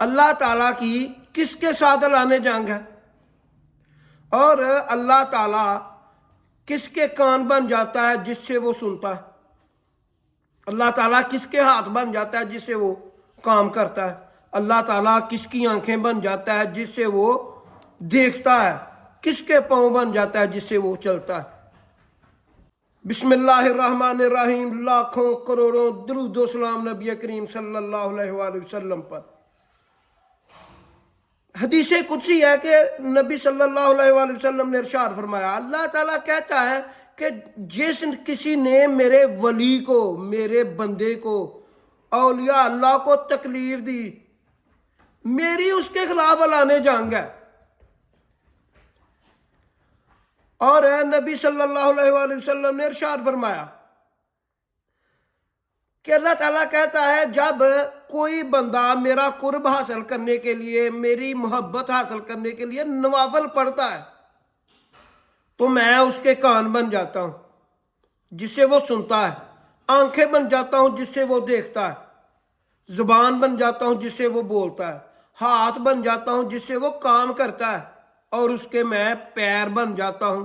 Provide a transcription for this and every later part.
اللہ تعالیٰ کی کس کے ساتھ اعلان جنگ ہے، اور اللہ تعالیٰ کس کے کان بن جاتا ہے جس سے وہ سنتا ہے، اللہ تعالیٰ کس کے ہاتھ بن جاتا ہے جس سے وہ کام کرتا ہے، اللہ تعالیٰ کس کی آنکھیں بن جاتا ہے جس سے وہ دیکھتا ہے، کس کے پاؤں بن جاتا ہے جس سے وہ چلتا ہے۔ بسم اللہ الرحمن الرحیم، لاکھوں کروڑوں درود و سلام نبی کریم صلی اللہ علیہ وآلہ وسلم پر۔ حدیث قدسی ہے کہ نبی صلی اللہ علیہ وآلہ وسلم نے ارشاد فرمایا، اللہ تعالیٰ کہتا ہے کہ جس کسی نے میرے ولی کو، میرے بندے کو، اولیاء اللہ کو تکلیف دی، میری اس کے خلاف اعلان جنگ ہے۔ اور نبی صلی اللہ علیہ وآلہ وسلم نے ارشاد فرمایا کہ اللہ تعالیٰ کہتا ہے جب کوئی بندہ میرا قرب حاصل کرنے کے لیے، میری محبت حاصل کرنے کے لیے نوافل پڑھتا ہے تو میں اس کے کان بن جاتا ہوں جس سے وہ سنتا ہے، آنکھیں بن جاتا ہوں جس سے وہ دیکھتا ہے، زبان بن جاتا ہوں جس سے وہ بولتا ہے، ہاتھ بن جاتا ہوں جس سے وہ کام کرتا ہے، اور اس کے میں پیر بن جاتا ہوں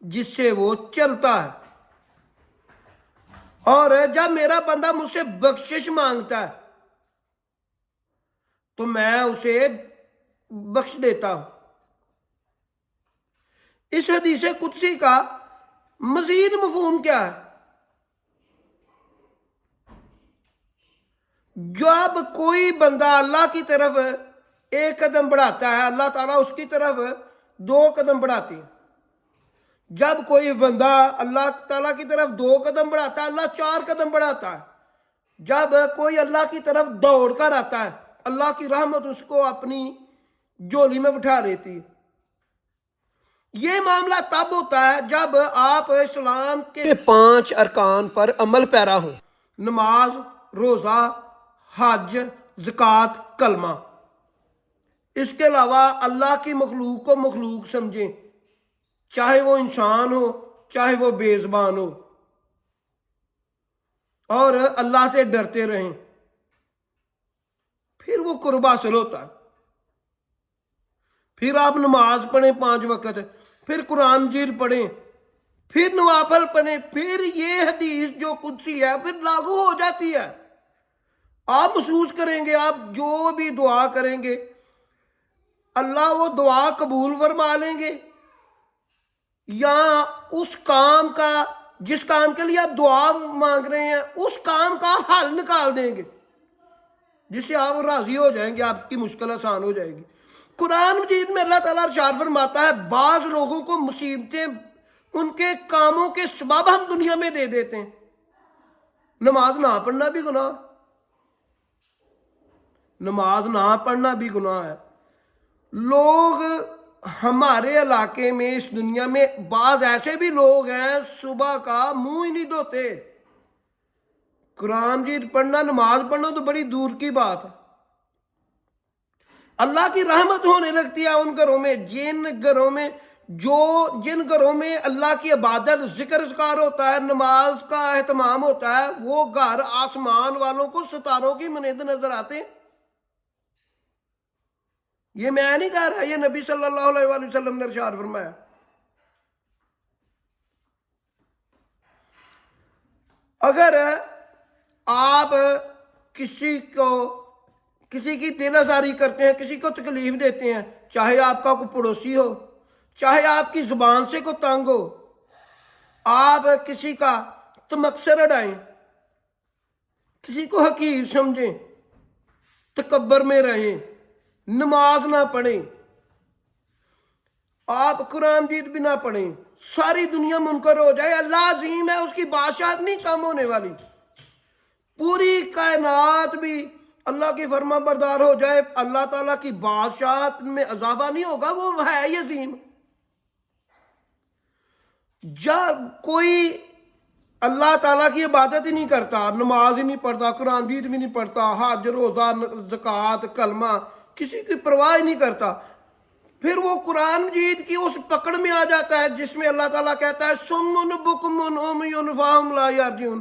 جس سے وہ چلتا ہے۔ اور جب میرا بندہ مجھ سے بخشش مانگتا ہے تو میں اسے بخش دیتا ہوں۔ اس حدیث قدسی کا مزید مفہوم کیا ہے؟ جب کوئی بندہ اللہ کی طرف ایک قدم بڑھاتا ہے، اللہ تعالیٰ اس کی طرف 2 قدم بڑھاتی ہے۔ جب کوئی بندہ اللہ تعالیٰ کی طرف 2 قدم بڑھاتا ہے، اللہ 4 قدم بڑھاتا ہے۔ جب کوئی اللہ کی طرف دوڑ کر آتا ہے، اللہ کی رحمت اس کو اپنی جھولی میں بٹھا دیتی ہے۔ یہ معاملہ تب ہوتا ہے جب آپ اسلام کے 5 ارکان پر عمل پیرا ہوں: نماز، روزہ، حج، زکوٰۃ، کلمہ۔ اس کے علاوہ اللہ کی مخلوق کو مخلوق سمجھیں، چاہے وہ انسان ہو، چاہے وہ بے زبان ہو، اور اللہ سے ڈرتے رہیں، پھر وہ قرب حاصل ہوتا ہے۔ پھر آپ نماز پڑھیں 5 وقت، پھر قرآن مجید پڑھیں، پھر نوافل پڑھیں، پھر یہ حدیث جو قدسی ہے پھر لاگو ہو جاتی ہے۔ آپ محسوس کریں گے، آپ جو بھی دعا کریں گے اللہ وہ دعا قبول فرما لیں گے، یا اس کام کا، جس کام کے لیے آپ دعا مانگ رہے ہیں اس کام کا حل نکال دیں گے جس سے آپ راضی ہو جائیں گے، آپ کی مشکل آسان ہو جائے گی۔ قرآن مجید میں اللہ تعالیٰ ارشاد فرماتا ہے بعض لوگوں کو مصیبتیں ان کے کاموں کے سبب ہم دنیا میں دے دیتے ہیں۔ نماز نہ پڑھنا بھی گناہ، نماز نہ پڑھنا بھی گناہ ہے۔ لوگ ہمارے علاقے میں، اس دنیا میں بعض ایسے بھی لوگ ہیں صبح کا منہ ہی نہیں دھوتے۔ قرآن مجید پڑھنا، نماز پڑھنا تو بڑی دور کی بات ہے۔ اللہ کی رحمت ہونے لگتی ہے ان گھروں میں، جن گھروں میں اللہ کی عبادت، ذکر اذکار ہوتا ہے، نماز کا اہتمام ہوتا ہے، وہ گھر آسمان والوں کو ستاروں کی مانند نظر آتے ہیں۔ یہ میں نہیں کہہ رہا، یہ نبی صلی اللہ علیہ وآلہ وسلم نے ارشاد فرمایا۔ اگر آپ کسی کی دل آزاری کرتے ہیں، کسی کو تکلیف دیتے ہیں، چاہے آپ کا کوئی پڑوسی ہو، چاہے آپ کی زبان سے کوئی تنگ ہو، آپ کسی کا تمکسر اڑائیں، کسی کو حقیر سمجھیں، تکبر میں رہیں، نماز نہ پڑھیں، آپ قرآن مجید بھی نہ پڑھیں، ساری دنیا منکر ہو جائے، اللہ عظیم ہے، اس کی بادشاہت نہیں کم ہونے والی، پوری کائنات بھی اللہ کی فرما بردار ہو جائے، اللہ تعالیٰ کی بادشاہت میں اضافہ نہیں ہوگا، وہ ہے ہی عظیم۔ جب کوئی اللہ تعالیٰ کی عبادت ہی نہیں کرتا، نماز ہی نہیں پڑھتا، قرآن مجید بھی نہیں پڑھتا، حج، روزہ، زکوٰۃ، کلمہ، کسی کی پرواہ نہیں کرتا، پھر وہ قرآن مجید کی اس پکڑ میں آ جاتا ہے جس میں اللہ تعالیٰ کہتا ہے سمن بکمن عمی فہم لا یرجعون،